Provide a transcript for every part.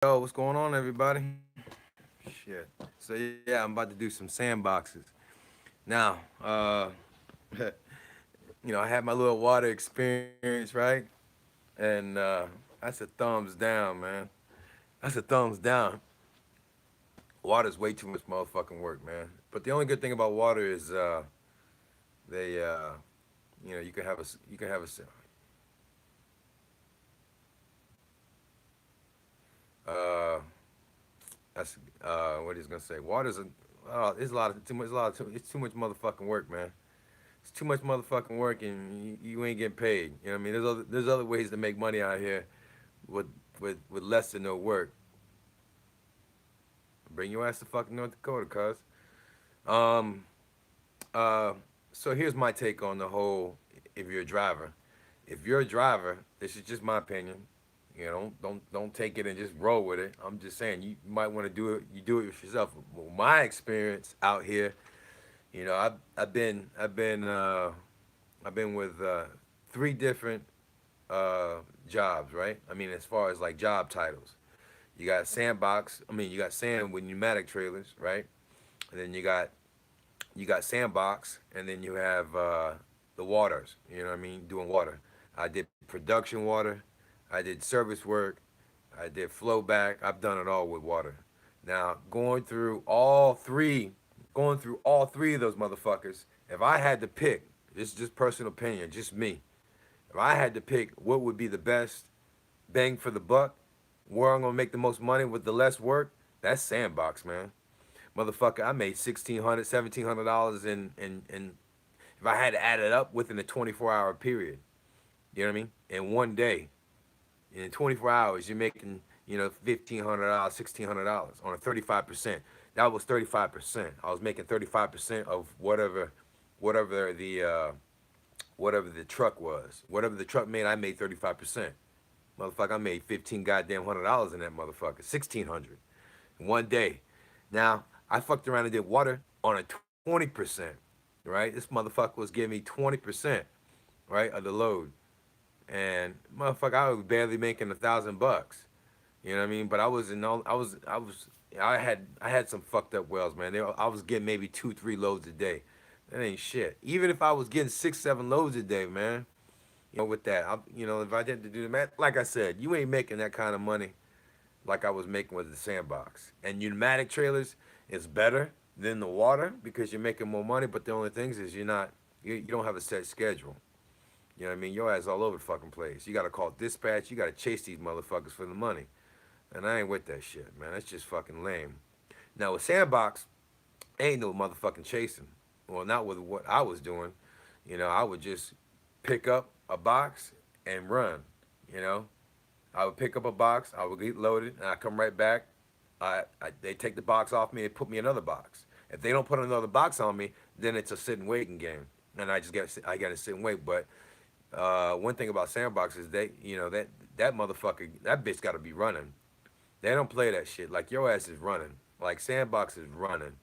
Yo, what's going on, everybody? Shit. So yeah, I'm about to do some sandboxes. Now, I had my little water experience, right? And that's a thumbs down, man. That's a thumbs down. Water's way too much motherfucking work, man. But the only good thing about water is they, you can have a, uh, that's what he's gonna say. Water's a, it's a lot of too much, it's too much motherfucking work, man. It's too much motherfucking work and you ain't getting paid. You know what I mean? There's other ways to make money out here with with less than no work. Bring your ass to fucking North Dakota, cuz. Um, uh, so here's my take on the whole. If you're a driver, if you're a driver, this is just my opinion. You know, don't take it and just roll with it. I'm just saying you might want to do it. You do it yourself. Well, my experience out here, I've been with three different jobs, right? I mean, as far as like job titles, you got sandbox. I mean, you got sand with pneumatic trailers, right? And then you got sandbox, and then you have the waters. You know what I mean? Doing water. I did production water. I did service work. I did flow back. I've done it all with water. Now going through all three of those motherfuckers. If I had to pick, this is just personal opinion, just me. If I had to pick what would be the best bang for the buck, where I'm gonna make the most money with the less work, that's sandbox, man. Motherfucker, I made $1,600, $1,700 in if I had to add it up within a 24-hour period. You know what I mean? In one day, in 24 hours, you're making $1,500, $1,600 on a 35%. That was 35%. I was making 35% of whatever whatever the truck was. Whatever the truck made, I made 35%. Motherfucker, I made 15 goddamn $100 in that motherfucker. 1,600 in one day. Now, I fucked around and did water on a 20%. Right? This motherfucker was giving me 20%, right, of the load. And motherfucker, I was barely making $1,000. You know what I mean? But I was in all I had some fucked up wells, man. I was getting maybe 2, 3 loads a day. That ain't shit. Even if I was getting 6, 7 loads a day, man, with that, if I didn't do the math, like I said, you ain't making that kind of money like I was making with the sandbox. And pneumatic trailers is better than the water because you're making more money. But the only thing is you don't have a set schedule. You know what I mean? Your ass all over the fucking place. You gotta call dispatch. You gotta chase these motherfuckers for the money. And I ain't with that shit, man. That's just fucking lame. Now with sandbox, ain't no motherfucking chasing. Well, not with what I was doing. I would just pick up a box and run. You know, I would pick up a box, I would get loaded, and I come right back. They take the box off me and put me another box. If they don't put another box on me, then it's a sit and waiting game, and I got to sit and wait. But one thing about sandbox is that motherfucker, that bitch got to be running. They don't play that shit. Like your ass is running. Like sandbox is running.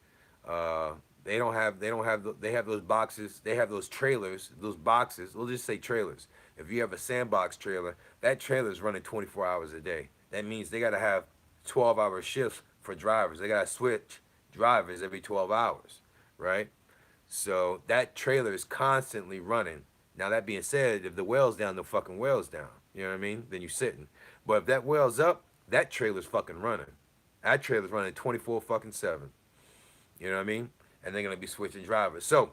Uh, they have those boxes. They have those trailers. Those boxes. We'll just say trailers. If you have a sandbox trailer, that trailer is running 24 hours a day. That means they got to have 12-hour shifts for drivers. They got to switch drivers every 12 hours, right? So that trailer is constantly running. Now that being said, if the well's down, the fucking well's down. You know what I mean? Then you sitting. But if that well's up, that trailer's fucking running. That trailer's running 24 fucking 7. You know what I mean? And they're gonna be switching drivers. So,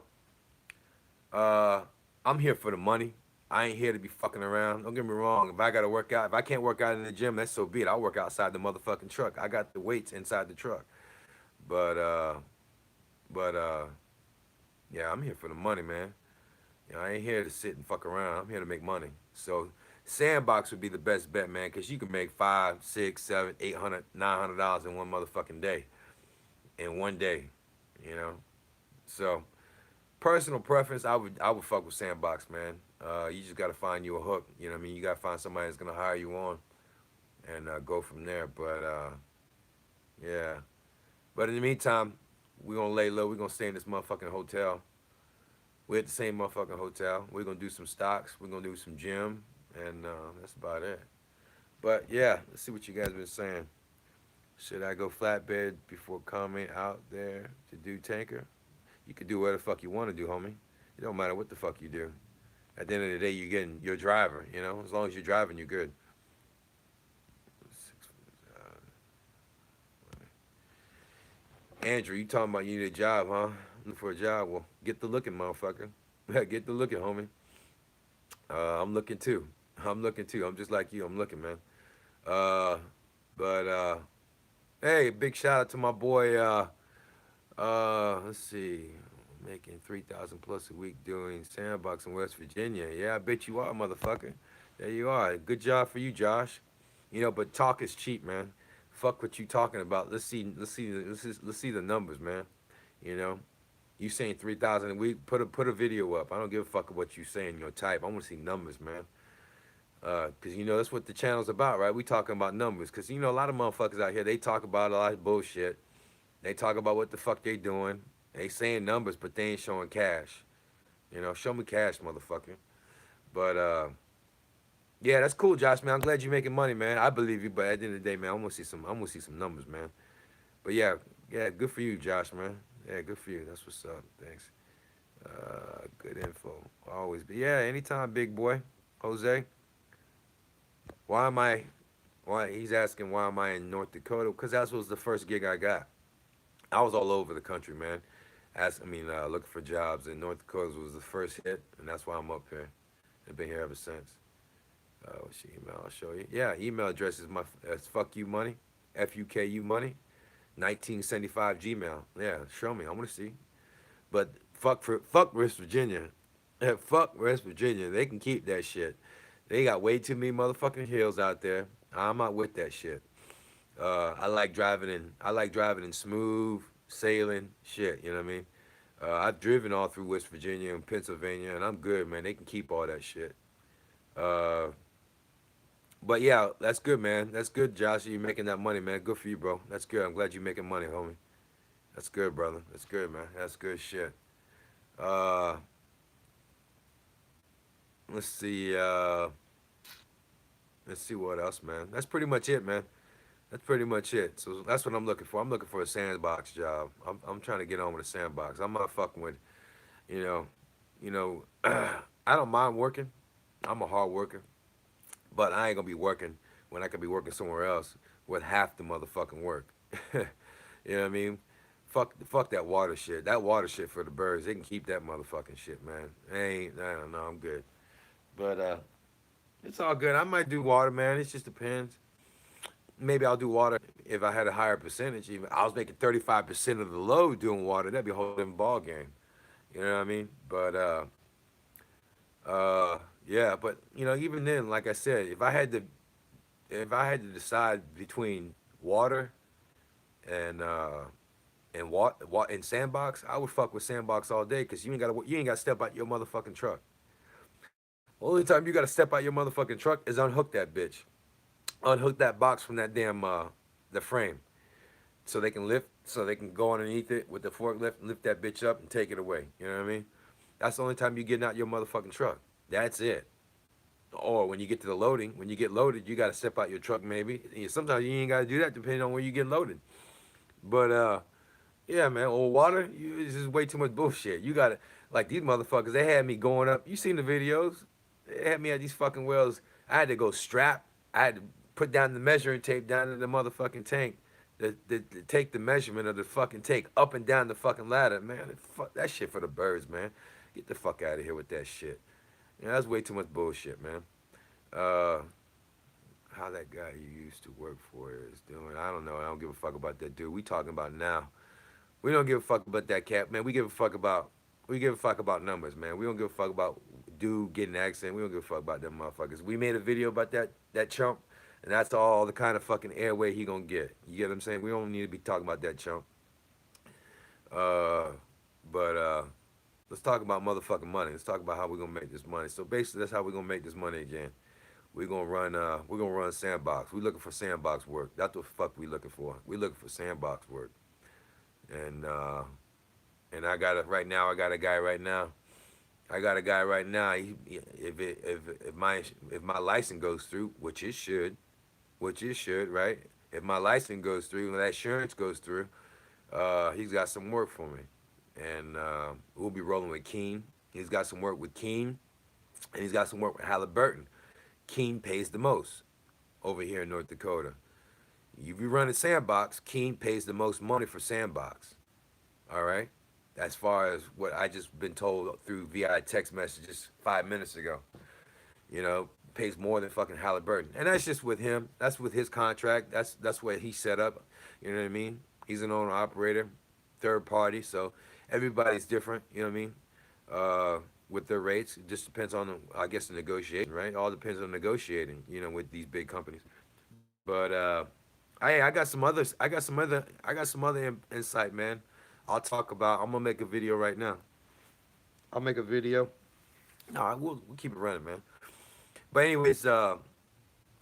uh, I'm here for the money. I ain't here to be fucking around. Don't get me wrong. If I gotta work out, if I can't work out in the gym, that's so be it. I'll work outside the motherfucking truck. I got the weights inside the truck. But but yeah, I'm here for the money, man. I ain't here to sit and fuck around. I'm here to make money. So sandbox would be the best bet, man, because you can make 5, 6, 7, 800, $900 in one motherfucking day. In one day, you know. So personal preference, I would fuck with sandbox, man. You just gotta find you a hook. You know what I mean? You gotta find somebody that's gonna hire you on and go from there. But yeah. But in the meantime, we gonna lay low. We gonna stay in this motherfucking hotel. We're at the same motherfucking hotel. We're gonna do some stocks. We're gonna do some gym, and that's about it. But yeah, let's see what you guys been saying. Should I go flatbed before coming out there to do tanker? You could do whatever the fuck you want to do, homie. It don't matter what the fuck you do. At the end of the day, you're a driver. You know, as long as you're driving, you're good. Andrew, you talking about you need a job, huh? Looking for a job? Well, get the looking, motherfucker. Get the looking, homie. I'm looking too. I'm looking too. I'm just like you. I'm looking, man. Uh, but hey, big shout out to my boy. Let's see, making 3,000 plus a week doing sandbox in West Virginia. Yeah, I bet you are, motherfucker. There you are. Good job for you, Josh. You know, but talk is cheap, man. Fuck what you talking about. Let's see the numbers, man. You know, you saying 3,000 a week? Put a video up. I don't give a fuck what you saying. Your type. I want to see numbers, man. Cause you know that's what the channel's about, right? We talking about numbers. Cause you know a lot of motherfuckers out here they talk about a lot of bullshit. They talk about what the fuck they doing. They saying numbers, but they ain't showing cash. You know, show me cash, motherfucker. But yeah, that's cool, Josh, man. I'm glad you're making money, man. I believe you, but at the end of the day, man, I'm gonna see some numbers, man. But yeah, yeah, good for you, Josh, man. Yeah, good for you. That's what's up. Thanks. Good info. Always. But yeah, anytime, big boy. Jose, why am I? Why he's asking why am I in North Dakota? Because that was the first gig I got. I was all over the country, man. Looking for jobs, and North Dakota was the first hit, and that's why I'm up here. I've been here ever since. What's your email? I'll show you. Yeah, email address is fuck you money, fuku money, 1975 Gmail. Yeah, show me. I want to see. But fuck West Virginia. Fuck West Virginia. They can keep that shit. They got way too many motherfucking hills out there. I'm not with that shit. I like driving in smooth sailing shit. You know what I mean? I've driven all through West Virginia and Pennsylvania, and I'm good, man. They can keep all that shit. Uh, but yeah, that's good, man. That's good, Josh. You making that money, man. Good for you, bro. That's good. I'm glad you making money, homie. That's good, brother. That's good, man. That's good shit. Uh, let's see. Let's see what else, man. That's pretty much it, man. That's pretty much it. So that's what I'm looking for. I'm looking for a sandbox job. I'm trying to get on with a sandbox. I'm not fucking with, you know, you know. I don't mind working. I'm a hard worker, but I ain't gonna be working when I could be working somewhere else with half the motherfucking work. You know what I mean? Fuck that water shit. That water shit for the birds. They can keep that motherfucking shit, man. I don't know. I'm good, but it's all good. I might do water, man. It just depends. Maybe I'll do water if I had a higher percentage. Even I was making 35% of the load doing water. That'd be a whole different ball game. You know what I mean? But yeah. But you know, even then, like I said, if I had to decide between water and and sandbox, I would fuck with sandbox all day because you ain't got to step out your motherfucking truck. Only time you got to step out your motherfucking truck is unhook that bitch, unhook that box from that damn the frame, so they can so they can go underneath it with the forklift and lift that bitch up and take it away. You know what I mean? That's the only time you getting out your motherfucking truck. That's it. Or when you get to the loading, when you get loaded, you got to step out your truck maybe. Sometimes you ain't got to do that depending on where you get loaded. But yeah, man, old water, it's just way too much bullshit. You got to, like these motherfuckers, they had me going up. You seen the videos? They had me at these fucking wells. I had to go strap. I had to put down the measuring tape down in the motherfucking tank to take the measurement of the fucking tank up and down the fucking ladder. Man, fuck that shit for the birds, man. Get the fuck out of here with that shit. You know, that's way too much bullshit, man. Uh, how that guy you used to work for is doing, I don't know. I don't give a fuck about that dude. We talking about now. We don't give a fuck about that cat, man. We give a fuck about numbers, man. We don't give a fuck about dude getting an accent. We don't give a fuck about them motherfuckers. We made a video about that chump, and that's all the kind of fucking airway he gonna get. You get what I'm saying? We don't need to be talking about that chump. Uh, but let's talk about motherfucking money. Let's talk about how we're gonna make this money. So basically, that's how we're gonna make this money again. We're gonna run sandbox. We looking for sandbox work. That's what the fuck we looking for. We looking for sandbox work. And I got it right now. I got a guy right now. I got a guy right now. If my license goes through, which it should, right? if my license goes through, when that insurance goes through, he's got some work for me, and we'll be rolling with Keen. He's got some work with Keen, and he's got some work with Halliburton. Keen pays the most over here in North Dakota. If you run a sandbox, Keen pays the most money for sandbox. All right, as far as what I just been told through VI text messages 5 minutes ago. You know, pays more than fucking Halliburton, and that's just with him. That's with his contract. That's what he set up. You know what I mean? He's an owner operator, third party, so everybody's different. You know what I mean? With their rates, it just depends on, I guess, the negotiation, right? All depends on negotiating. You know, with these big companies. But I got some others. I got some other insight, man. I'll talk about. I'm gonna make a video right now. I'll make a video. No, we'll keep it running, man. But anyways, I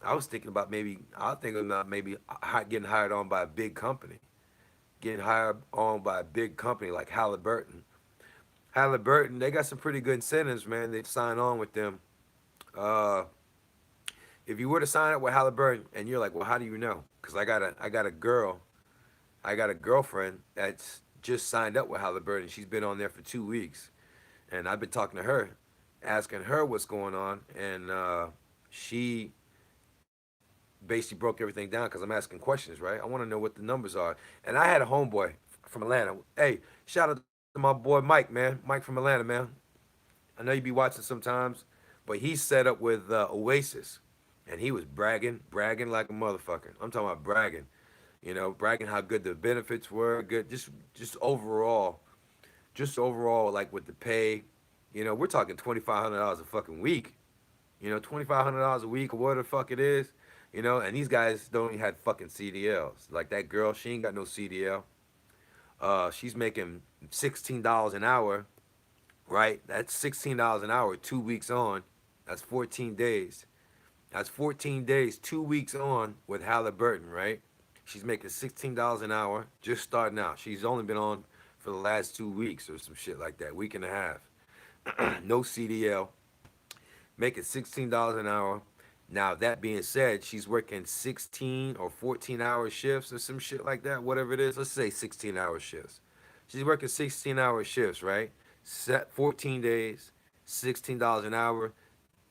was thinking about maybe I was thinking about maybe getting hired on by a big company, getting hired on by a big company like Halliburton. Halliburton, they got some pretty good incentives, man. They sign on with them. Uh, if you were to sign up with Halliburton, and you're like, well, how do you know? Because I got a girlfriend that's just signed up with Halliburton. She's been on there for 2 weeks, and I've been talking to her, asking her what's going on, and she basically broke everything down because I'm asking questions, right? I want to know what the numbers are. And I had a homeboy from Atlanta. Hey, shout out to my boy Mike, man. Mike from Atlanta, man. I know you be watching sometimes, but he's set up with Oasis, and he was bragging like a motherfucker. I'm talking about bragging, you know, bragging how good the benefits were, good, just overall, like with the pay. You know, we're talking $2,500 a fucking week. You know, $2,500 a week or what the fuck it is. You know, and these guys don't even have fucking CDLs. Like that girl, she ain't got no CDL. She's making $16 an hour, right? That's $16 an hour, 2 weeks on. That's 14 days. That's 14 days, 2 weeks on with Halliburton, right? She's making $16 an hour, just starting out. She's only been on for the last 2 weeks or some shit like that, week and a half. No CDL, making $16 an hour. Now, that being said, she's working 16 or 14-hour shifts or some shit like that, whatever it is. Let's say 16-hour shifts. She's working 16-hour shifts, right? Set 14 days, $16 an hour.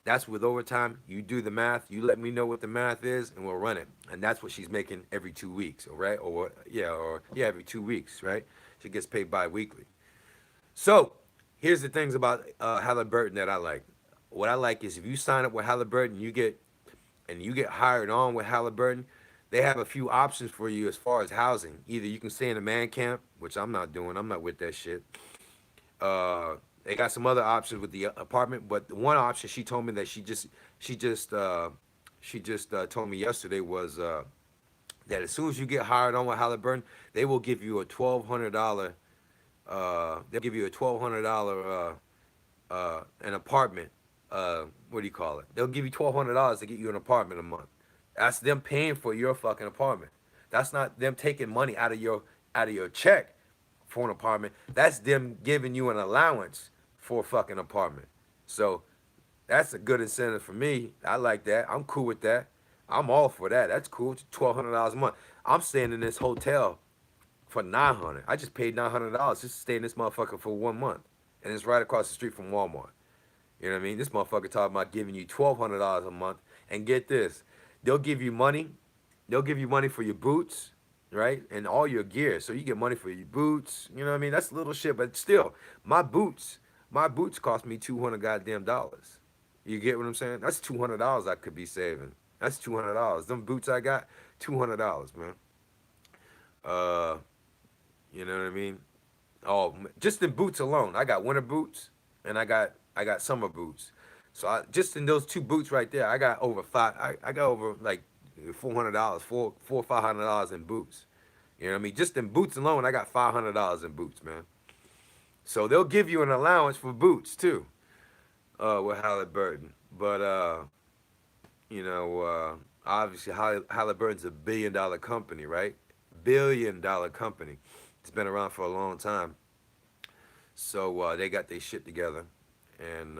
That's with overtime. You do the math. You let me know what the math is, and we'll run it. And that's what she's making every 2 weeks, all right? Or every 2 weeks, right? She gets paid bi-weekly. So here's the things about Halliburton that I like. What I like is if you sign up with Halliburton, you get hired on with Halliburton, they have a few options for you as far as housing. Either you can stay in a man camp, which I'm not doing. I'm not with that shit. They got some other options with the apartment, but the one option she told me that she just told me yesterday was that as soon as you get hired on with Halliburton, they will give you a $1,200. They'll give you a $1,200 an apartment. What do you call it? They'll give you $1,200 to get you an apartment a month. That's them paying for your fucking apartment. That's not them taking money out of your check for an apartment. That's them giving you an allowance for a fucking apartment. So that's a good incentive for me. I like that. I'm cool with that. I'm all for that. That's cool. It's $1,200 a month. I'm staying in this hotel for $900. I just paid $900 just to stay in this motherfucker for 1 month, and it's right across the street from Walmart. You know what I mean? This motherfucker talking about giving you $1,200 a month, and get this, they'll give you money. They'll give you money for your boots, right, and all your gear. So you get money for your boots. You know what I mean? That's little shit, but still, my boots cost me 200 goddamn dollars. You get what I'm saying? That's $200 I could be saving. That's $200. Them boots I got, $200, man. Uh, you know what I mean? Oh, just in boots alone, I got winter boots and I got summer boots. So just in those two boots right there, I got over five. I got over like $400, four or $500 in boots. You know what I mean? Just in boots alone, I got $500 in boots, man. So they'll give you an allowance for boots too, with Halliburton. But obviously Halliburton's a $1 billion company, right? $1 billion company. It's been around for a long time. So they got their shit together, and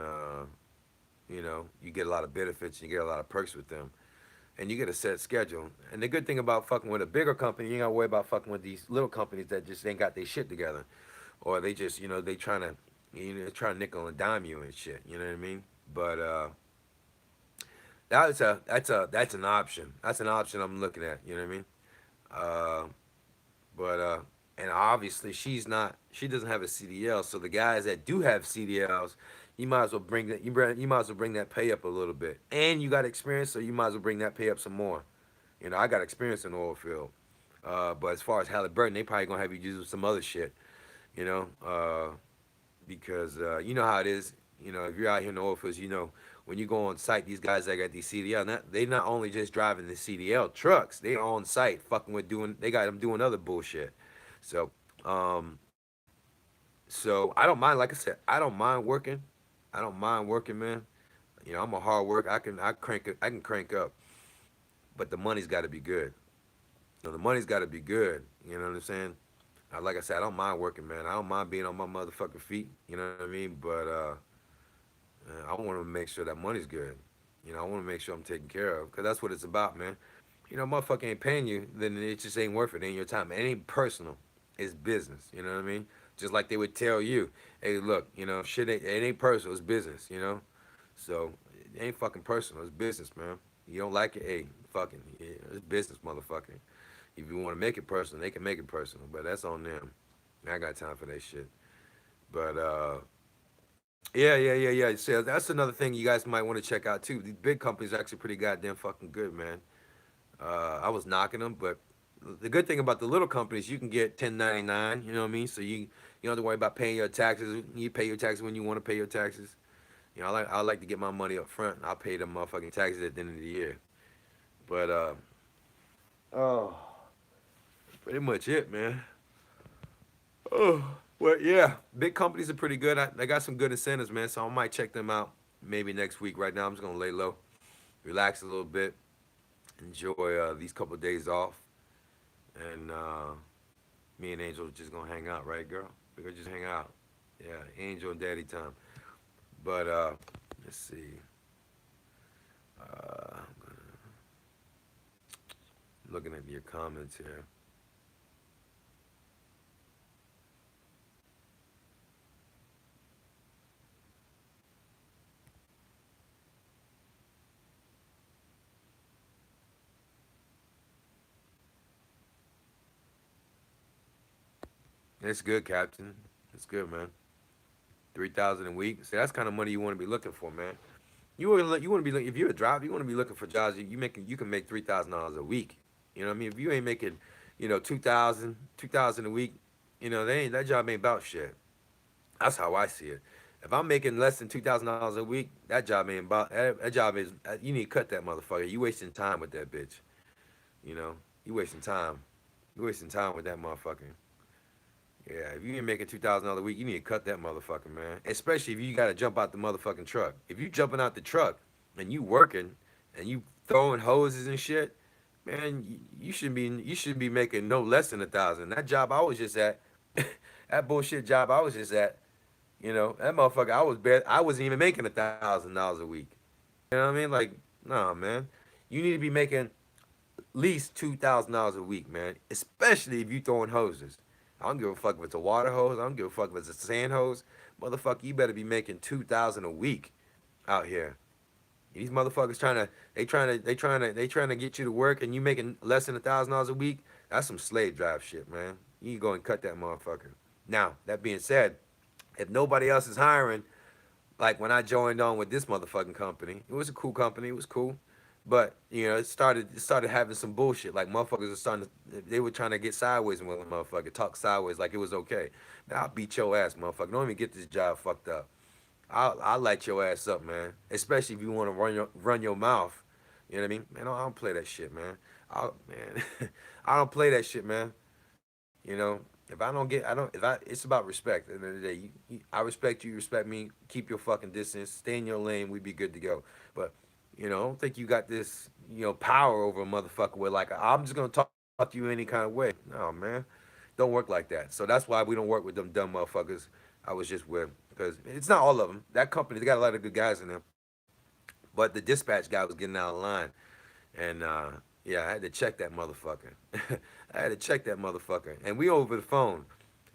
you get a lot of benefits. You get a lot of perks with them. and you get a set schedule. And the good thing about fucking with a bigger company, you ain't gotta worry about fucking with these little companies that just ain't got their shit together, or they just they trying to try to nickel and dime you and shit. You know what I mean? But that's an option. That's an option I'm looking at. You know what I mean? Uh, but and obviously she doesn't have a CDL, so the guys that do have CDLs, you might as well bring that you might as well bring that pay up a little bit. And you got experience, so you might as well bring that pay up some more. I got experience in the oil field. But as far as Halliburton, they probably gonna have you do some other shit, you know, because you know how it is. If you're out here in the oil fields, when you go on site, these guys that got these CDL, they not only just driving the CDL trucks, they on site fucking with they got them doing other bullshit. So, um, so I don't mind. Like I said, I don't mind working. I don't mind working, man. I'm a hard worker. I can crank up, but the money's got to be good. The money's got to be good. You know what I'm saying? Like I said, I don't mind working, man. I don't mind being on my motherfucking feet. You know what I mean? But I want to make sure that money's good. I want to make sure I'm taken care of, because that's what it's about, man. Motherfucker ain't paying you, then it just ain't worth it. It ain't your time. It ain't personal. It's business. You know what I mean? Just like they would tell you, hey, look, shit it ain't personal. It's business. So it ain't fucking personal. It's business, man. You don't like it, hey, fucking, yeah, it's business, motherfucker. If you want to make it personal, they can make it personal, but that's on them. I got time for that shit. But yeah. So that's another thing you guys might want to check out too. These big companies are actually pretty goddamn fucking good, man. I was knocking them, but the good thing about the little companies, you can get 1099. You know what I mean? So you don't have to worry about paying your taxes. You pay your taxes when you want to pay your taxes. I like to get my money up front. I'll pay them motherfucking taxes at the end of the year. But oh, pretty much it, man. Oh, well, yeah. Big companies are pretty good. They got some good incentives, man. So I might check them out maybe next week. Right now, I'm just gonna lay low, relax a little bit, enjoy these couple of days off, and me and Angel just gonna hang out, right, girl? We're gonna just hang out. Yeah, Angel and Daddy time. But let's see. I'm looking at your comments here. It's good, Captain. It's good, man. 3,000 a week. See, that's kind of money you want to be looking for, man. You want to be if you're a driver, you want to be looking for jobs. You can make $3,000 a week. You know what I mean? If you ain't making, 2,000 a week, that job ain't about shit. That's how I see it. If I'm making less than $2,000 a week, that job ain't about that job is you need to cut that motherfucker. You wasting time with that bitch. You know, you wasting time. You wasting time with that motherfucker. Yeah, if you ain't making $2,000 a week, you need to cut that motherfucker, man. Especially if you gotta jump out the motherfucking truck. If you jumping out the truck and you working and you throwing hoses and shit, man, you should be making no less than 1,000. That job I was just at, that bullshit job I was just at, that motherfucker I wasn't even making $1,000 a week. You know what I mean? Like, nah, man. You need to be making at least $2,000 a week, man. Especially if you throwing hoses. I don't give a fuck if it's a water hose. I don't give a fuck if it's a sand hose. Motherfucker, you better be making 2,000 a week out here. These motherfuckers they trying to get you to work, and you making less than $1,000 a week. That's some slave drive shit, man. You need to go and cut that motherfucker. Now, that being said, if nobody else is hiring, like when I joined on with this motherfucking company, it was a cool company. It was cool. But it started having some bullshit. Like motherfuckers were they were trying to get sideways with a motherfucker, talk sideways like it was okay. Man, I'll beat your ass, motherfucker. Don't even get this job fucked up. I'll light your ass up, man. Especially if you want to run your mouth. You know what I mean? Man, I don't play that shit, man. Man, I don't play that shit, man. You know, if I don't get, I don't. If I, it's about respect. At the end of the day, I respect you, you respect me. Keep your fucking distance. Stay in your lane. We be good to go. But I don't think you got this, power over a motherfucker where like I'm just gonna talk to you any kind of way. No, man, don't work like that. So that's why we don't work with them dumb motherfuckers I was just with, because it's not all of them. That company, they got a lot of good guys in them, but the dispatch guy was getting out of line. And yeah, I had to check that motherfucker. I had to check that motherfucker. And we over the phone.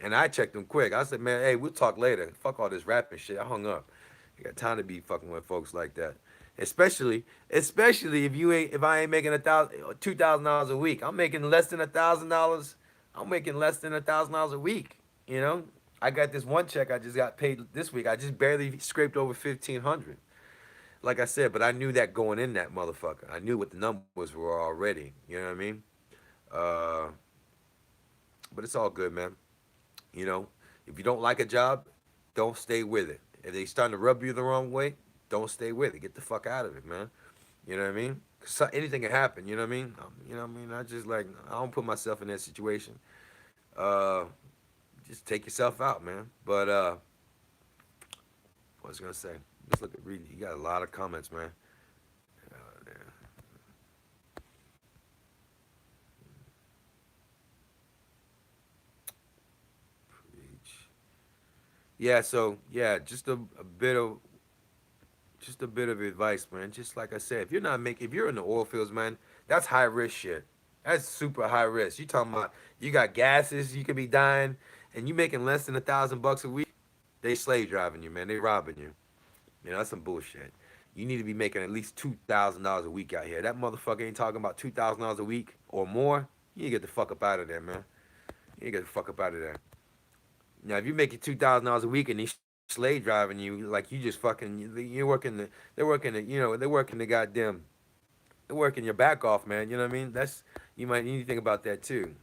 And I checked him quick. I said, man, hey, we'll talk later. Fuck all this rapping shit. I hung up. You got time to be fucking with folks like that. Especially if I ain't making $2,000 a week. I'm making less than $1,000. I'm making less than $1,000 a week. You know, I got this one check I just got paid this week. I just barely scraped over 1,500. Like I said, but I knew that going in that motherfucker. I knew what the numbers were already. You know what I mean? Uh, but it's all good, man. You know, if you don't like a job, don't stay with it. If they starting to rub you the wrong way, don't stay with it. Get the fuck out of it, man. You know what I mean? 'Cause anything can happen. You know what I mean? You know what I mean? I just like I don't put myself in that situation. Uh, just take yourself out, man. But what was I gonna say? Just look at reading. You got a lot of comments, man. Yeah. Preach. Yeah. So yeah, just a bit of advice, man. Just like I said, if you're in the oil fields, man, that's high risk shit. That's super high risk. You talking about you got gases, you could be dying, and you making less than $1,000 a week. They slave driving you, man. They robbing you. You know that's some bullshit. You need to be making at least $2,000 a week out here. That motherfucker ain't talking about $2,000 a week or more. You need to get the fuck up out of there, man. You need to get the fuck up out of there. Now, if you're making $2,000 a week and they slave driving you, like you just fucking, you're working they're working they're working the goddamn, they're working your back off, man. You know what I mean? You might need to think about that too.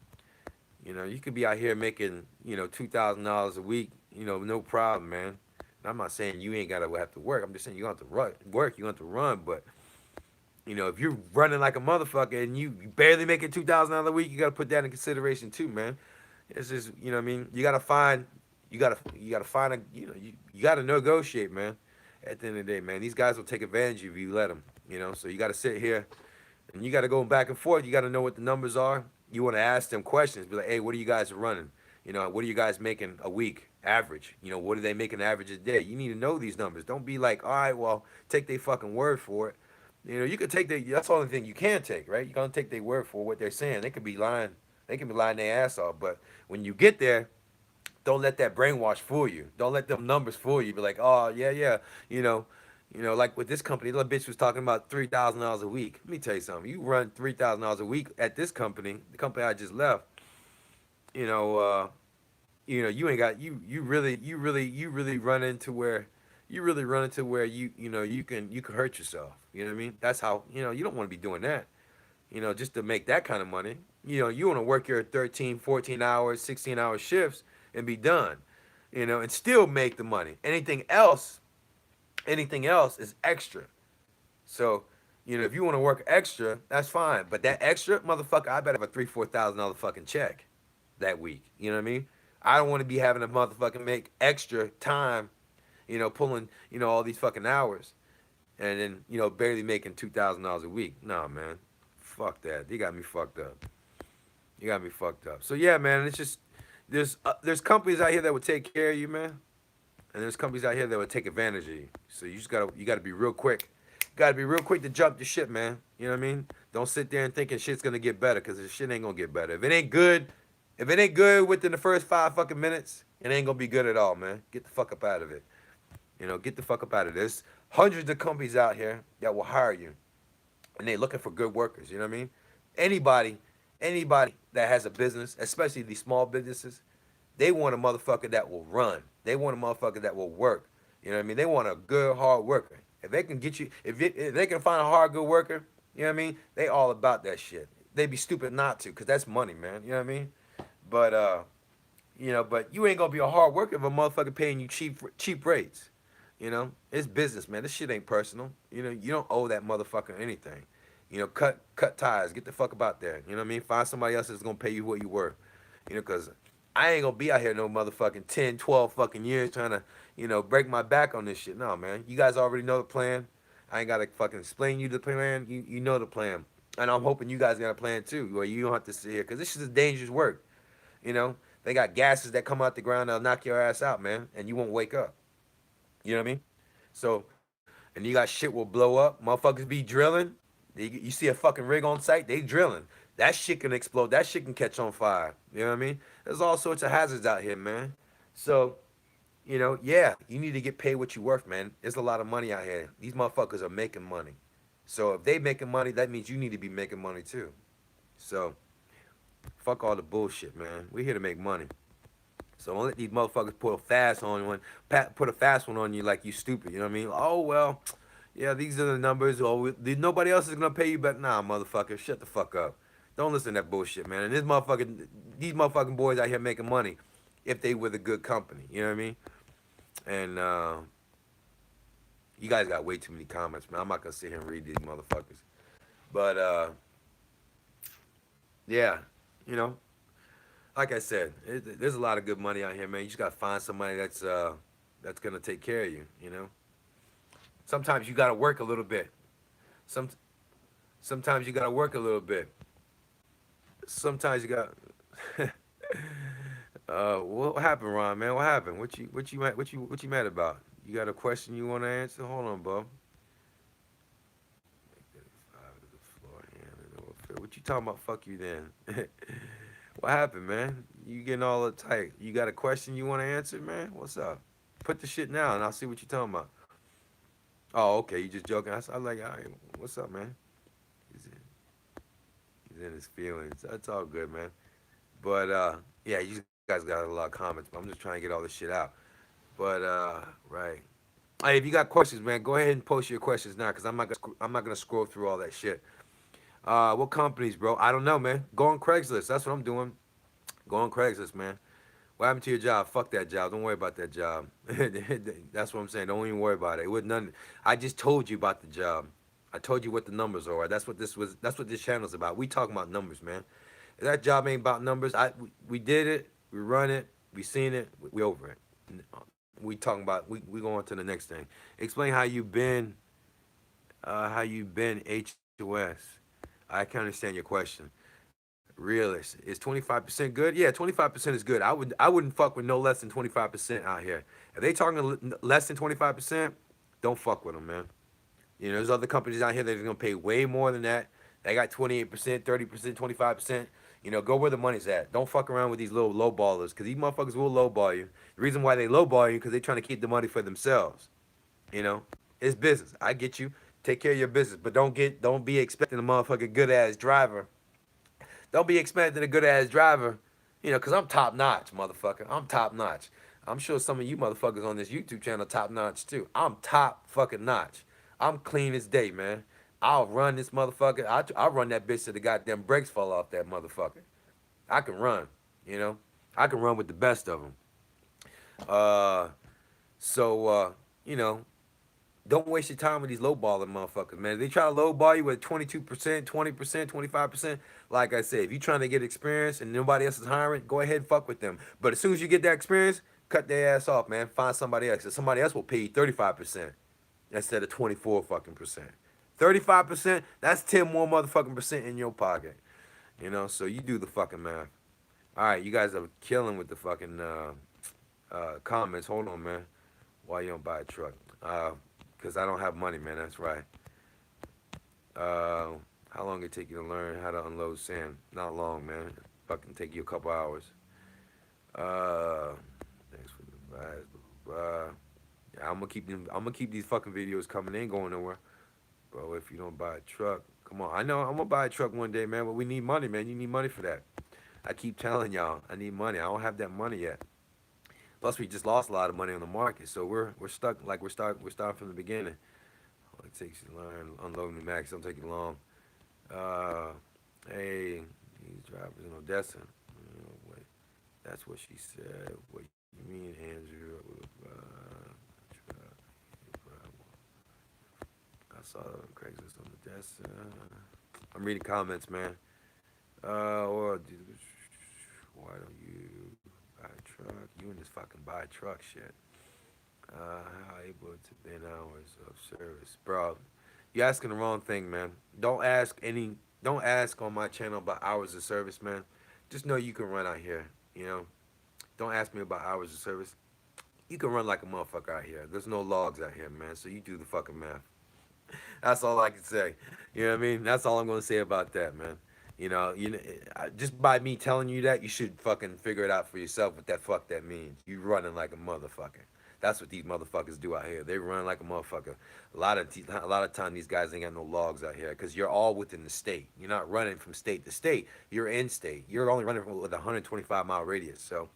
You know, you could be out here making, $2,000 a week, no problem, man. And I'm not saying you ain't gotta have to work. I'm just saying you have to work, you have to run. But if you're running like a motherfucker and you barely making $2,000 a week, you gotta put that in consideration too, man. It's just, what I mean. You gotta find you gotta negotiate, man. At the end of the day, man, these guys will take advantage of you. Let them, So you gotta sit here and you gotta go back and forth. You gotta know what the numbers are. You want to ask them questions. Be like, hey, what are you guys running? What are you guys making a week average? What are they making average a day? You need to know these numbers. Don't be like, all right, well, take their fucking word for it. You could take that's the only thing you can take, right? You can't take their word for what they're saying. They could be lying. They can be lying their ass off. But when you get there, don't let that brainwash fool you. Don't let them numbers fool you. Be like, oh yeah, yeah, you know, like with this company, the little bitch was talking about $3,000 a week. Let me tell you something. You run $3,000 a week at this company, the company I just left. You know, uh, you ain't got you really run into where you can hurt yourself. You know what I mean? That's how you don't want to be doing that. Just to make that kind of money. You want to work your 13, 14 hours, 16-hour shifts and be done. And still make the money. Anything else is extra. So, if you want to work extra, that's fine. But that extra, motherfucker, I better have a $3,000, $4,000 fucking check that week. You know what I mean? I don't want to be having a motherfucking make extra time, pulling, all these fucking hours and then, barely making $2,000 a week. Nah, man. Fuck that. You got me fucked up. You got me fucked up. So yeah, man, it's just there's companies out here that would take care of you, man, and there's companies out here that would take advantage of you. So you gotta be real quick. You gotta be real quick to jump the ship, man. You know what I mean? Don't sit there and thinking shit's gonna get better because the shit ain't gonna get better. If it ain't good within the first 5 fucking minutes, it ain't gonna be good at all, man. Get the fuck up out of it. Get the fuck up out of this. Hundreds of companies out here that will hire you, and they looking for good workers. You know what I mean? Anybody, anybody that has a business, especially these small businesses, they want a motherfucker that will run. They want a motherfucker that will work. You know what I mean? They want a good hard worker. If they can get you, if they can find a hard good worker, you know what I mean? They all about that shit. They'd be stupid not to, cause that's money, man. You know what I mean? But but you ain't gonna be a hard worker if a motherfucker paying you cheap rates. It's business, man. This shit ain't personal. You don't owe that motherfucker anything. Cut ties. Get the fuck about there. You know what I mean? Find somebody else that's gonna pay you what you worth. Cause I ain't gonna be out here no motherfucking 10, 12 fucking years trying to, break my back on this shit. No, man. You guys already know the plan. I ain't gotta fucking explain you the plan. You know the plan. And I'm hoping you guys got a plan too, where you don't have to sit here. Cause this is dangerous work. They got gases that come out the ground that'll knock your ass out, man, and you won't wake up. You know what I mean? So, and you got shit will blow up. Motherfuckers be drilling. You see a fucking rig on site, they drilling. That shit can explode. That shit can catch on fire. You know what I mean? There's all sorts of hazards out here, man. So, yeah, you need to get paid what you worth, man. There's a lot of money out here. These motherfuckers are making money. So if they making money, that means you need to be making money too. So fuck all the bullshit, man. We're here to make money. So don't let these motherfuckers put a fast on one, put a fast one on you like you stupid. You know what I mean? Oh well, yeah, these are the numbers. Oh, nobody else is gonna pay you back. Nah, motherfucker, shut the fuck up. Don't listen to that bullshit, man. And these motherfucking boys out here making money, if they with a good company. You know what I mean? And you guys got way too many comments, man. I'm not gonna sit here and read these motherfuckers. But yeah, you know, like I said, there's a lot of good money out here, man. You just gotta find somebody that's gonna take care of you. You know, sometimes you gotta work a little bit. Some sometimes you gotta work a little bit. Sometimes you got. What happened, Ron? Man, what happened? What you mad about? You got a question you want to answer? Hold on, bub. What you talking about? Fuck you then. What happened, man? You getting all uptight? You got a question you want to answer, man? What's up? Put the shit down, and I'll see what you talking about. Oh, okay. You just joking? I like, all right. What's up, man? He's in, he's in his feelings. That's all good, man. But yeah, you guys got a lot of comments, but I'm just trying to get all this shit out. But right. Hey, if you got questions, man, go ahead and post your questions now, cause I'm not gonna scroll through all that shit. What companies, bro? I don't know, man. Go on Craigslist. That's what I'm doing. Go on Craigslist, man. What happened to your job? Fuck that job. Don't worry about that job. That's what I'm saying. Don't even worry about it. It was none. I just told you about the job. I told you what the numbers are. That's what this was. That's what this channel's about. We talking about numbers, man. If that job ain't about numbers, we did it. We run it. We seen it. We over it. We talking about. We going to the next thing. Explain how you been. How you been HOS. I can understand your question. Realist. Is 25% good? Yeah, 25% is good. I wouldn't fuck with no less than 25% out here. If they talking less than 25%, don't fuck with them, man. There's other companies out here that are gonna pay way more than that. They got 28%, 30%, 25%. Go where the money's at. Don't fuck around with these little low ballers, because these motherfuckers will lowball you. The reason why they lowball you because they trying to keep the money for themselves. You know, it's business. I get you. Take care of your business, but don't be expecting a motherfucking good ass driver. Don't be expecting a good ass driver, because I'm top notch, motherfucker. I'm top notch. I'm sure some of you motherfuckers on this YouTube channel top notch too. I'm top fucking notch. I'm clean as day, man. I'll run this motherfucker. I'll run that bitch till the goddamn brakes fall off that motherfucker. I can run, you know. I can run with the best of them. Uh, so, you know, don't waste your time with these lowballing motherfuckers, man. If they try to lowball you with 22%, 20%, 25%. Like I said, if you're trying to get experience and nobody else is hiring, go ahead and fuck with them. But as soon as you get that experience, cut their ass off, man. Find somebody else. And somebody else will pay you 35% instead of 24 fucking percent. 35%, that's 10 more motherfucking percent in your pocket. So you do the fucking math. All right, you guys are killing with the fucking comments. Hold on, man. Why you don't buy a truck? Because I don't have money, man. That's right. Uh, how long it take you to learn how to unload sand? Not long, man. Fucking take you a couple hours. Uh, thanks for the advice. Yeah, I'm gonna keep these fucking videos coming. They ain't going nowhere, bro. If you don't buy a truck, come on. I know I'm gonna buy a truck one day, man. But we need money, man. You need money for that. I keep telling y'all, I need money. I don't have that money yet. Plus, we just lost a lot of money on the market, so we're stuck. Like we're starting from the beginning. It takes you to learn unloading the max. Don't take you long. Uh, hey, these drivers in Odessa. Wait, that's what she said. What you mean, Andrew? I saw Craigslist on Odessa. I'm reading comments, man. Or why don't you buy a truck? You and this fucking buy a truck shit. How able to bend hours of service, bro? You're asking the wrong thing, man. Don't ask on my channel about hours of service, man. Just know you can run out here. Don't ask me about hours of service. You can run like a motherfucker out here. There's no logs out here, man. So you do the fucking math. That's all I can say. You know what I mean? That's all I'm gonna say about that, man. Just by me telling you that, you should fucking figure it out for yourself what that fuck that means. You running like a motherfucker. That's what these motherfuckers do out here. They run like a motherfucker. A lot of time these guys ain't got no logs out here because you're all within the state. You're not running from state to state. You're in state. You're only running with a 125-mile radius. So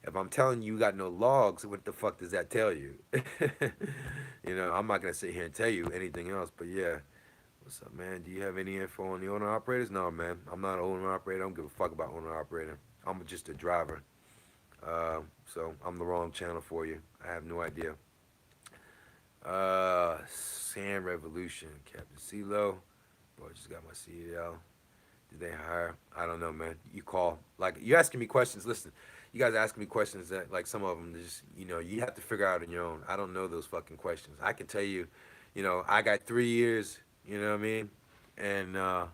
if I'm telling you got no logs, what the fuck does that tell you? I'm not gonna sit here and tell you anything else. But yeah, what's up, man? Do you have any info on the owner operators? No, man. I'm not an owner operator. I don't give a fuck about owner operator. I'm just a driver. So I'm the wrong channel for you. I have no idea. Sand Revolution, Captain CeeLo. Boy, I just got my CDL. Did they hire? I don't know, man. You call. Like, you're asking me questions. Listen, you guys are asking me questions that, like, some of them just, you have to figure out on your own. I don't know those fucking questions. I can tell you, I got 3 years, you know what I mean? And, how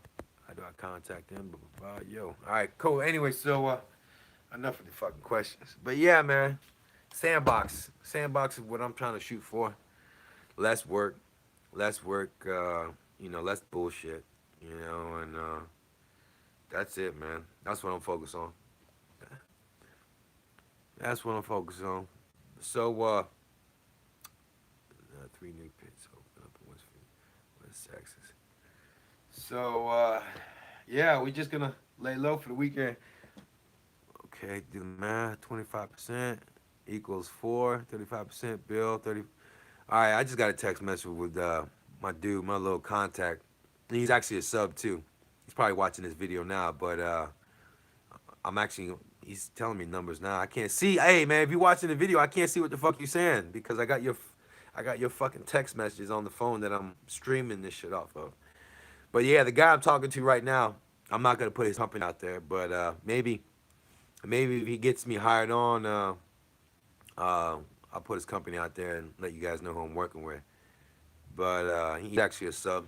do I contact them? Yo. All right, cool. Anyway, so, enough of the fucking questions. But yeah, man. Sandbox. Sandbox is what I'm trying to shoot for. Less work. Less work, less bullshit, and, that's it, man. That's what I'm focused on. That's what I'm focused on. So, 3 new pits open up in West Texas. So, yeah, we just gonna lay low for the weekend. Okay, do the math. 25% equals 4. 35% bill. 30. All right, I just got a text message with my dude, my little contact. He's actually a sub too. He's probably watching this video now, but he's telling me numbers now. I can't see. Hey man, if you're watching the video, I can't see what the fuck you're saying because I got your fucking text messages on the phone that I'm streaming this shit off of. But yeah, the guy I'm talking to right now, I'm not gonna put his company out there, but maybe if he gets me hired on, I'll put his company out there and let you guys know who I'm working with. But he's actually a sub.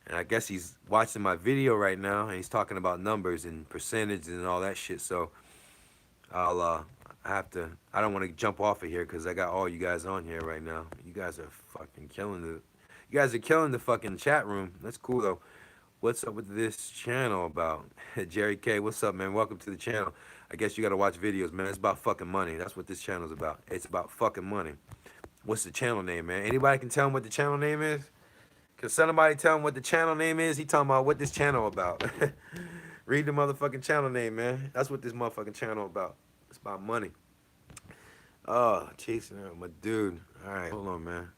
And I guess he's watching my video right now, and he's talking about numbers and percentages and all that shit. So I don't want to jump off of here because I got all you guys on here right now. You guys are fucking you guys are killing the fucking chat room. That's cool though. What's up with this channel about? Jerry K, what's up, man? Welcome to the channel. I guess you gotta watch videos, man. It's about fucking money. That's what this channel's about. It's about fucking money. What's the channel name, man? Anybody can tell him what the channel name is? Can somebody tell him what the channel name is? He talking about what this channel about. Read the motherfucking channel name, man. That's what this motherfucking channel about. It's about money. Oh, chasing out my dude. All right, hold on, man.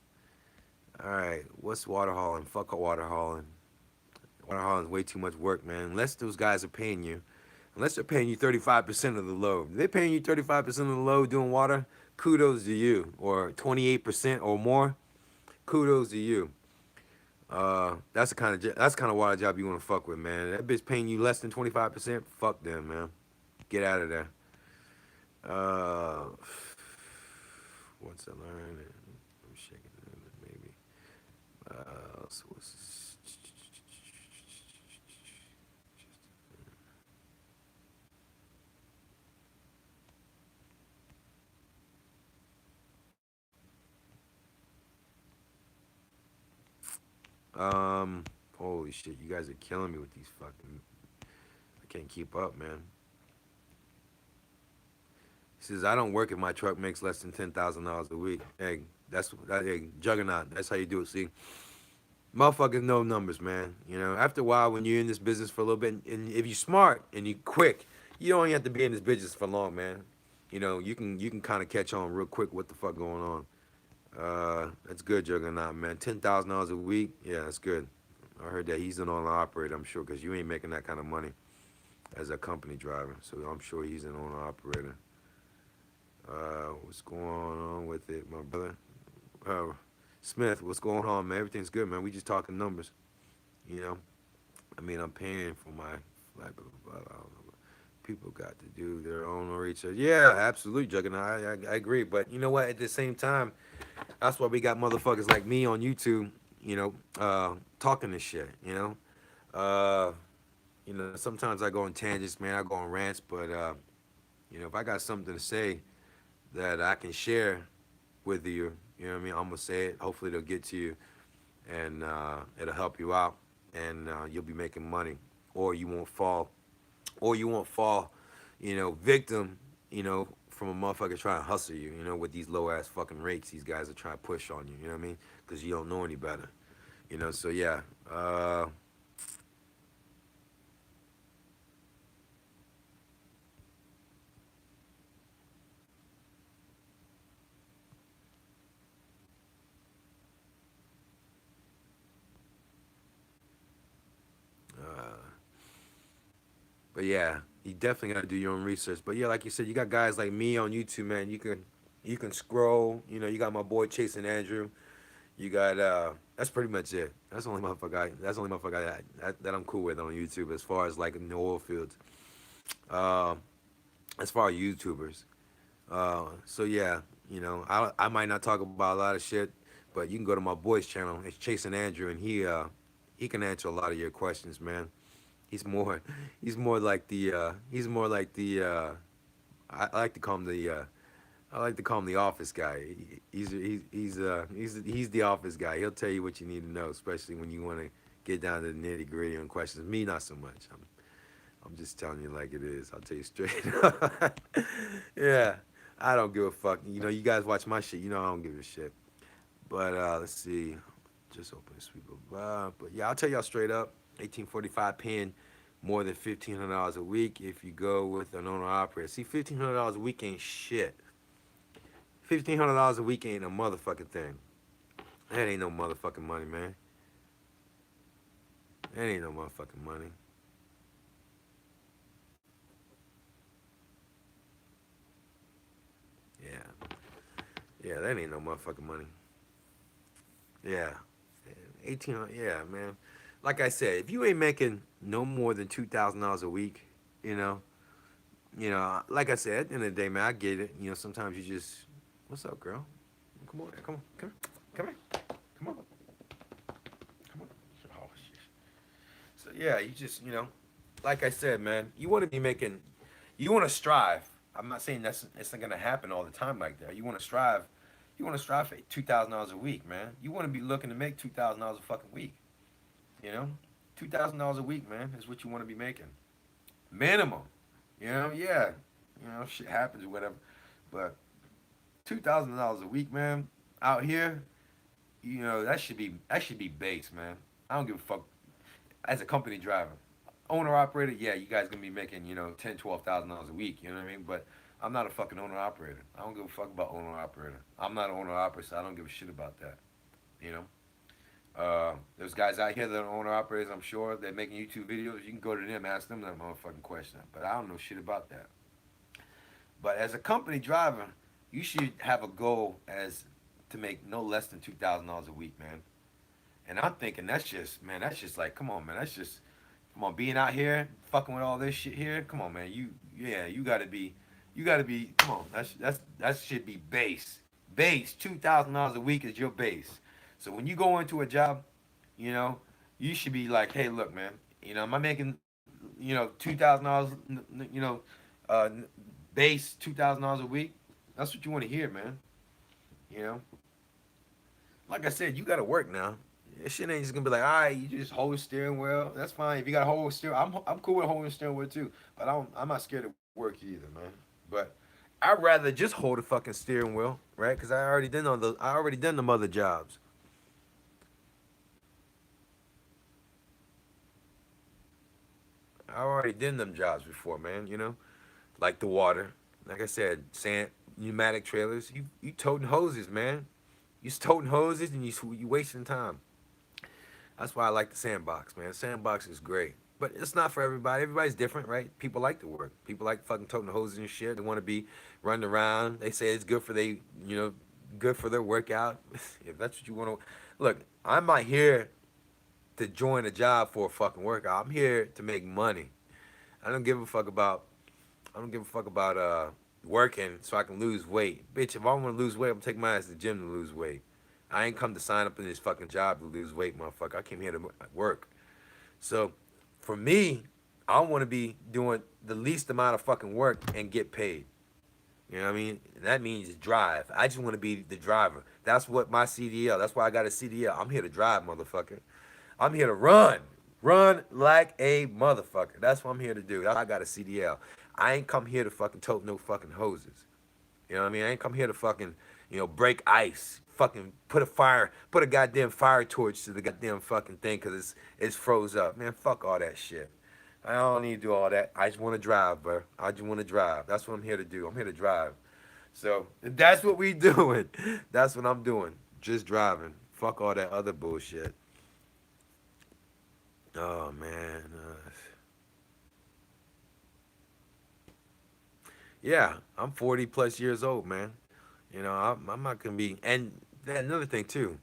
All right, what's water hauling? Fuck water hauling. Water hauling is way too much work, man. Unless those guys are paying you. Unless they're paying you 35% of the load. If they're paying you 35% of the load doing water, kudos to you. Or 28% or more, kudos to you. That's the kind of water job you want to fuck with, man. That bitch paying you less than 25%, fuck them, man. Get out of there. Once I learn it, I'm shaking it, maybe. So what's holy shit, you guys are killing me with these fucking. I can't keep up, man. He says I don't work if my truck makes less than $10,000 a week. Hey, hey, Juggernaut. That's how you do it. See, motherfuckers know numbers, man. After a while, when you're in this business for a little bit, and if you're smart and you're quick, you don't even have to be in this business for long, man. You can kind of catch on real quick what the fuck going on. That's good, Juggernaut, man. $10,000 a week, yeah, that's good. I heard that he's an owner operator, I'm sure, because you ain't making that kind of money as a company driver. So I'm sure he's an owner operator. What's going on with it, my brother? Smith, what's going on, man? Everything's good, man. We just talking numbers. I mean, I'm paying for my flight, but I don't know. People got to do their own research. Yeah, absolutely, Juggernaut. I agree. But you know what? At the same time, that's why we got motherfuckers like me on YouTube, talking this shit, sometimes I go on tangents, man. I go on rants, but, if I got something to say that I can share with you, you know what I mean? I'm going to say it. Hopefully it'll get to you. and it'll help you out, and you'll be making money, or you won't fall, victim, from a motherfucker trying to hustle you, with these low ass fucking rates these guys are trying to push on you. You know what I mean? Because you don't know any better. So yeah. But yeah, you definitely got to do your own research. But yeah, like you said, you got guys like me on YouTube, man. You can scroll. You got my boy Chasing Andrew. You got that's pretty much it. That's the only motherfucker that I'm cool with on YouTube as far as like in the oil fields. Uh, as far as YouTubers. So yeah, I might not talk about a lot of shit, but you can go to my boy's channel. It's Chasing Andrew, and he can answer a lot of your questions, man. He's more he's more like the I like to call him the I like to call him the office guy. He's the office guy. He'll tell you what you need to know, especially when you want to get down to the nitty gritty on questions. Me, not so much. I'm just telling you like it is. I'll tell you straight up. Yeah, I don't give a fuck. You guys watch my shit. I don't give a shit. But let's see. Just open sweep of but yeah, I'll tell y'all straight up. 1845 paying more than $1,500 a week if you go with an owner operator. See, $1,500 a week ain't shit. $1,500 a week ain't a motherfucking thing. That ain't no motherfucking money, man. That ain't no motherfucking money. Yeah. Yeah, that ain't no motherfucking money. Yeah. 1800, yeah, man. Like I said, if you ain't making no more than $2,000 a week, you know, like I said, at the end of the day, man, I get it. Sometimes you just, what's up, girl? Come on, come here, come on, come on. Oh shit. So yeah, you just, like I said, man, you want to be making, you want to strive. I'm not saying it's not gonna happen all the time like that. You want to strive. You want to strive for $2,000 a week, man. You want to be looking to make $2,000 a fucking week. You know, $2,000 a week, man, is what you want to be making. Minimum. Yeah. Shit happens or whatever. But $2,000 a week, man, out here, that should be base, man. I don't give a fuck. As a company driver, owner operator, yeah, you guys gonna be making $10,000, $12,000 a week. You know what I mean? But I'm not a fucking owner operator. I don't give a fuck about owner operator. I'm not an owner operator, so I don't give a shit about that. You know. There's guys out here that are owner operators. I'm sure they're making YouTube videos. You can go to them, ask them that motherfucking question. But I don't know shit about that. But as a company driver, you should have a goal as to make no less than $2,000 a week, man. And I'm thinking that's just like, come on, man, come on, being out here, fucking with all this shit here, come on, man, you gotta be, come on, that should be base, $2,000 a week is your base. So when you go into a job, you know, you should be like, hey, look, man, am I making, $2,000, you know, uh, base $2,000 a week? That's what you want to hear, man. You know, like I said, you got to work now. This shit ain't just gonna be like, all right, you just hold the steering wheel. That's fine. If you got to hold the steering, I'm cool with holding the steering wheel too. But I'm not scared of work either, man. But I'd rather just hold the fucking steering wheel, right? Because I already done them other jobs. I already done them jobs before, man. Like the water. Like I said, sand, pneumatic trailers. You toting hoses, man. You toting hoses and you wasting time. That's why I like the sandbox, man. Sandbox is great. But it's not for everybody. Everybody's different, right? People like to work. People like fucking toting the hoses and shit. They want to be running around. They say it's good for their workout. If that's what you want to, look, I'm not here to join a job for a fucking workout. I'm here to make money. I don't give a fuck about, I don't give a fuck about working so I can lose weight. Bitch, if I want to lose weight, I'm taking my ass to the gym to lose weight. I ain't come to sign up in this fucking job to lose weight, motherfucker. I came here to work. So, for me, I want to be doing the least amount of fucking work and get paid. You know what I mean? That means drive. I just want to be the driver. That's what my CDL. That's why I got a CDL. I'm here to drive, motherfucker. I'm here to run. Run like a motherfucker. That's what I'm here to do. I got a CDL. I ain't come here to fucking tote no fucking hoses. You know what I mean? I ain't come here to fucking, break ice. Fucking put a goddamn fire torch to the goddamn fucking thing because it's froze up. Man, fuck all that shit. I don't need to do all that. I just want to drive, bro. I just want to drive. That's what I'm here to do. I'm here to drive. So that's what we doing. That's what I'm doing. Just driving. Fuck all that other bullshit. Oh man. Yeah, I'm 40 plus years old, man. I'm not gonna be. And then another thing too.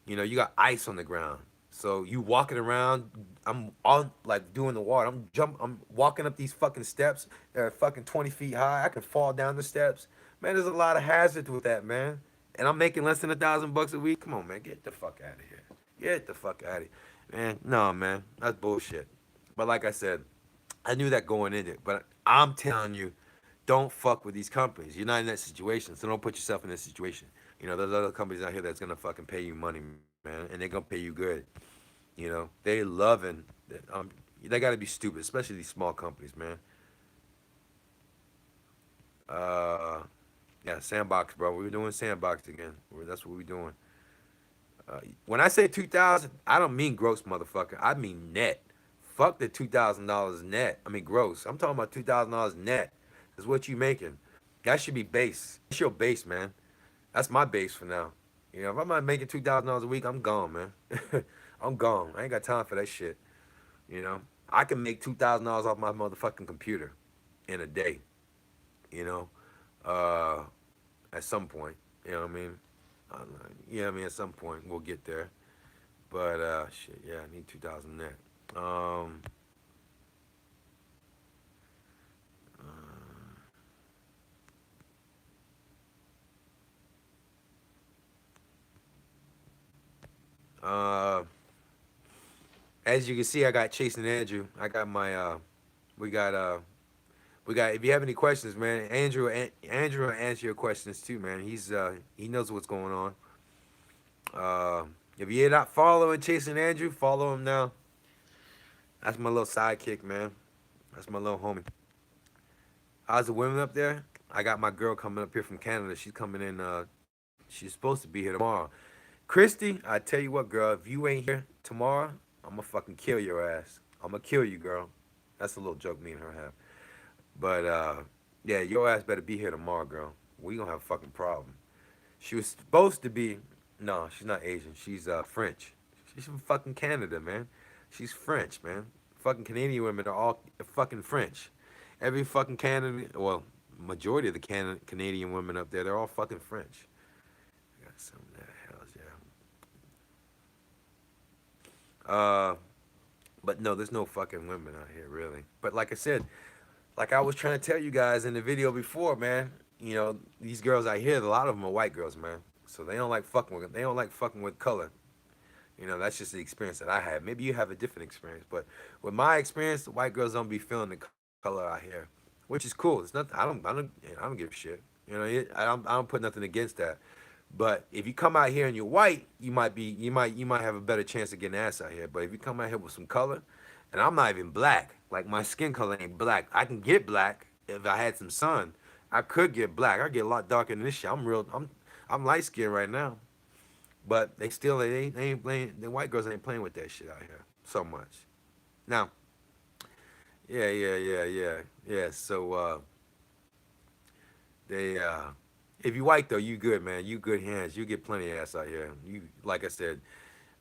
You got ice on the ground. So you walking around, I'm on like doing the water. I'm walking up these fucking steps that are fucking 20 feet high. I could fall down the steps. Man, there's a lot of hazards with that, man. And I'm making less than $1,000 a week. Come on, man, get the fuck out of here. Get the fuck out of here. Man, no, man, that's bullshit. But like I said, I knew that going in it. But I'm telling you, don't fuck with these companies. You're not in that situation, so don't put yourself in this situation. There's other companies out here that's gonna fucking pay you money, man, and they're gonna pay you good. They loving. They gotta be stupid, especially these small companies, man. Uh, yeah, Sandbox, bro. We're doing Sandbox again. That's what we're doing. When I say 2,000, I don't mean gross, motherfucker. I mean net. Fuck the $2,000 net. I mean gross. I'm talking about $2,000 net. Is what you making. That should be base. That's your base, man. That's my base for now. If I'm not making $2,000 a week, I'm gone, man. I'm gone. I ain't got time for that shit. You know, I can make $2,000 off my motherfucking computer in a day. You know, uh, at some point. You know what I mean? Yeah, I mean at some point we'll get there. But shit, yeah, I need 2,000 net. Um, uh, as you can see, I got Chasing Andrew. I got my we got we got. If you have any questions, man, Andrew will answer your questions too, man. He knows what's going on. If you're not following Chasing Andrew, follow him now. That's my little sidekick, man. That's my little homie. How's the women up there? I got my girl coming up here from Canada. She's coming in. She's supposed to be here tomorrow. Christy, I tell you what, girl. If you ain't here tomorrow, I'm gonna fucking kill your ass. I'm gonna kill you, girl. That's a little joke me and her have. But yeah, your ass better be here tomorrow, girl. We gonna have a fucking problem. She was supposed to be. No, she's not Asian. She's French. She's from fucking Canada, man. She's French, man. Fucking Canadian women are all fucking French. Every fucking Canadian, well, majority of the Canadian women up there, they're all fucking French. I got some of that hells, yeah. But no, there's no fucking women out here, really. But like I said, like I was trying to tell you guys in the video before, man. These girls out here, a lot of them are white girls, man. So they don't like fucking with color. That's just the experience that I had. Maybe you have a different experience, but with my experience, the white girls don't be feeling the color out here, which is cool. It's nothing. I don't give a shit. I don't put nothing against that. But if you come out here and you're white, you might have a better chance of getting ass out here. But if you come out here with some color, and I'm not even black, like my skin color ain't black. I can get black if I had some sun. I could get black. I get a lot darker than this shit. I'm light skinned right now. But they ain't playing. The white girls ain't playing with that shit out here so much. Now, yeah. So they if you white though, you good, man. You good hands. You get plenty of ass out here. You like I said,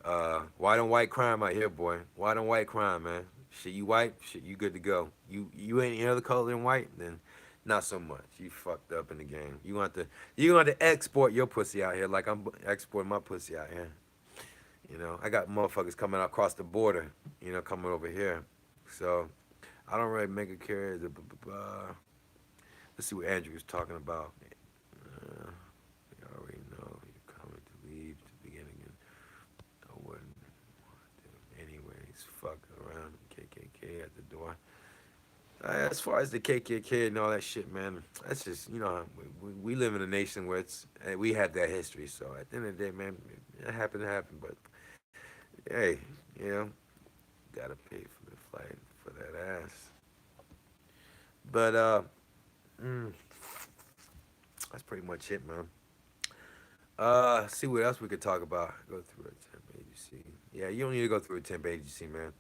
why don't white crime out here, boy? Why don't white crime, man? Shit, you white, shit, you good to go. You ain't any other color than white, then not so much. You fucked up in the game. You want to export your pussy out here like I'm exporting my pussy out here. I got motherfuckers coming across the border, coming over here. So I don't really make a care. Let's see what Andrew was talking about. You already know you're coming to leave to begin again. I wouldn't want to. Anyways, fuck around. KKK at the door. As far as the KKK and all that shit, man, that's just, we live in a nation where we have that history. So at the end of the day, man, it happened to happen. But hey, you know, gotta pay for the flight for that ass. But mm, that's pretty much it, man. See what else we could talk about. Go through a temp agency. Yeah, you don't need to go through a temp agency, man.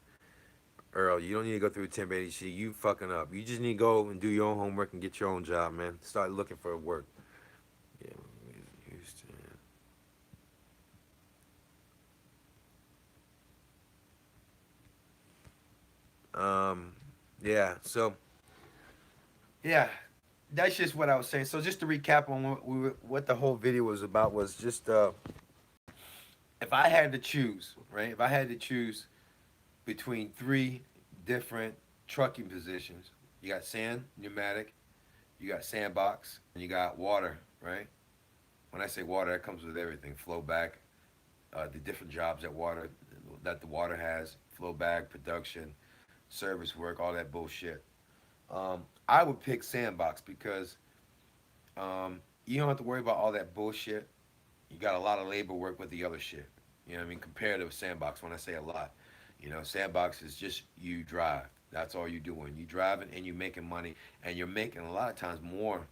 Earl, you don't need to go through a temp agency. You fucking up. You just need to go and do your own homework and get your own job, man. Start looking for work. Yeah, Houston. Um, yeah. So yeah, that's just what I was saying. So just to recap on what the whole video was about was just if I had to choose, right? If I had to choose between three different trucking positions, you got sand, pneumatic, you got sandbox, and you got water, right? When I say water, that comes with everything: flow back, the different jobs that the water has, flow back, production, service work, all that bullshit. I would pick sandbox because you don't have to worry about all that bullshit. You got a lot of labor work with the other shit. You know what I mean? Compared to sandbox, when I say a lot, sandbox is just you drive. That's all you're doing. You driving and you're making money, and you're making a lot of times more.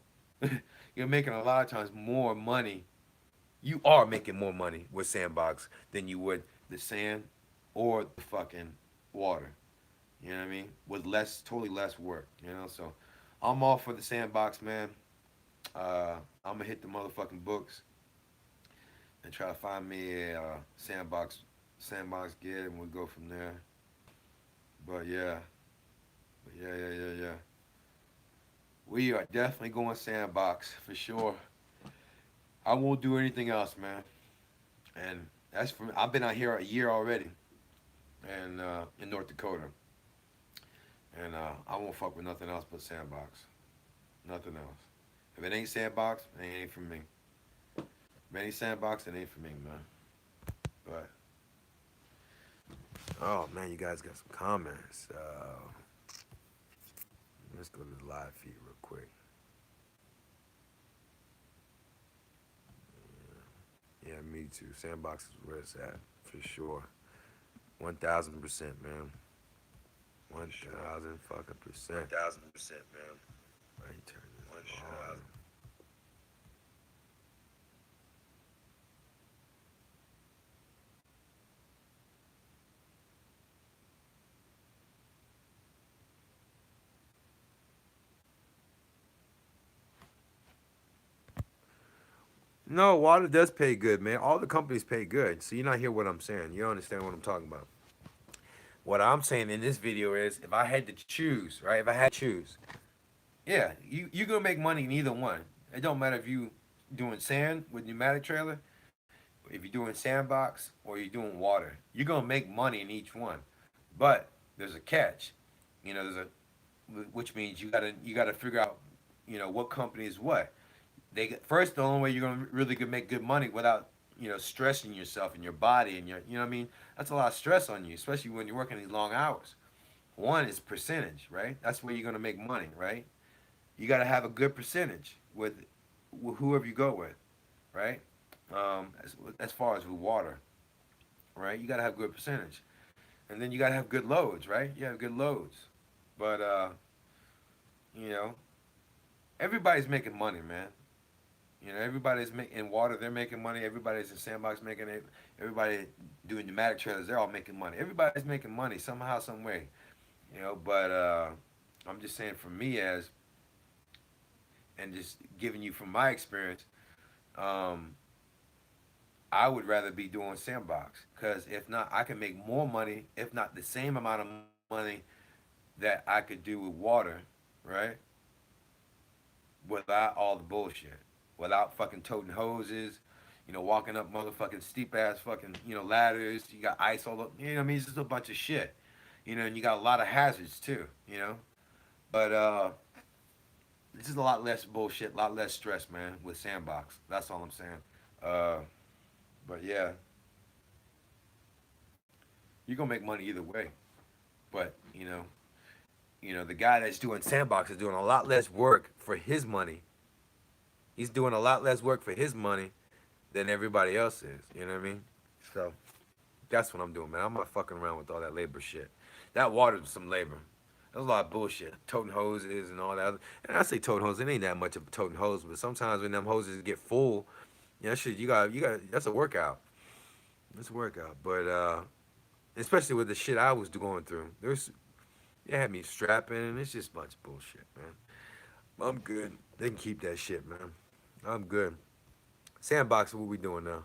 You're making a lot of times more money. You are making more money with sandbox than you would the sand or the fucking water. You know what I mean? With totally less work. So I'm all for the sandbox, man. I'm gonna hit the motherfucking books and try to find me a sandbox gig, and we'll go from there. But yeah, yeah. We are definitely going sandbox for sure. I won't do anything else, man. And that's for me. I've been out here a year already, and in North Dakota, and I won't fuck with nothing else but sandbox. Nothing else. If it ain't sandbox, it ain't for me. If it ain't sandbox, it ain't for me, man. But oh man, you guys got some comments. Let's go to the live feed real quick. Yeah, me too. Sandbox is where it's at for sure. 1,000%, man. 1,000 fucking percent. 1,000%, man. I turn One this on. thousand. No, water does pay good, man. All the companies pay good. So you're not hear what I'm saying. You don't understand what I'm talking about. What I'm saying in this video is if I had to choose, right? If I had to choose, yeah, you're gonna make money in either one. It don't matter if you doing sand with pneumatic trailer, if you're doing sandbox or you're doing water. You're gonna make money in each one. But there's a catch. There's a which means you gotta figure out, what company is what. The only way you're gonna really make good money without stressing yourself and your body and you know what I mean. That's a lot of stress on you, especially when you're working these long hours. One is percentage, right? That's where you're gonna make money, right? You got to have a good percentage with whoever you go with, right? As far as with water, right? You got to have good percentage, and then you got to have good loads, right? You have good loads, but you know, everybody's making money, man. Everybody's making in water. They're making money. Everybody's in sandbox making it. Everybody doing pneumatic trailers. They're all making money. Everybody's making money somehow, some way. But I'm just saying, for me, as and just giving you from my experience, um, I would rather be doing sandbox because if not, I can make more money, if not the same amount of money that I could do with water, right? Without all the bullshit, without fucking toting hoses, walking up motherfucking steep ass fucking ladders. You got ice all up. You know what I mean? It's just a bunch of shit. And you got a lot of hazards too. But it's just a lot less bullshit, a lot less stress, man, with sandbox. That's all I'm saying. Uh, but yeah, you're gonna make money either way. But You know, the guy that's doing Sandbox is doing a lot less work for his money. He's doing a lot less work for his money than everybody else is. You know what I mean? So that's what I'm doing, man. I'm not fucking around with all that labor shit. That water's some labor. There's a lot of bullshit. Toting hoses and all that. And I say toting hoses, it ain't that much of a toting hose, but sometimes when them hoses get full, you know, shit, you got, that's a workout. It's a workout. But especially with the shit I was going through, they had me strapping, and it's just a bunch of bullshit, man. I'm good. They can keep that shit, man. I'm good. Sandbox, what we doing now?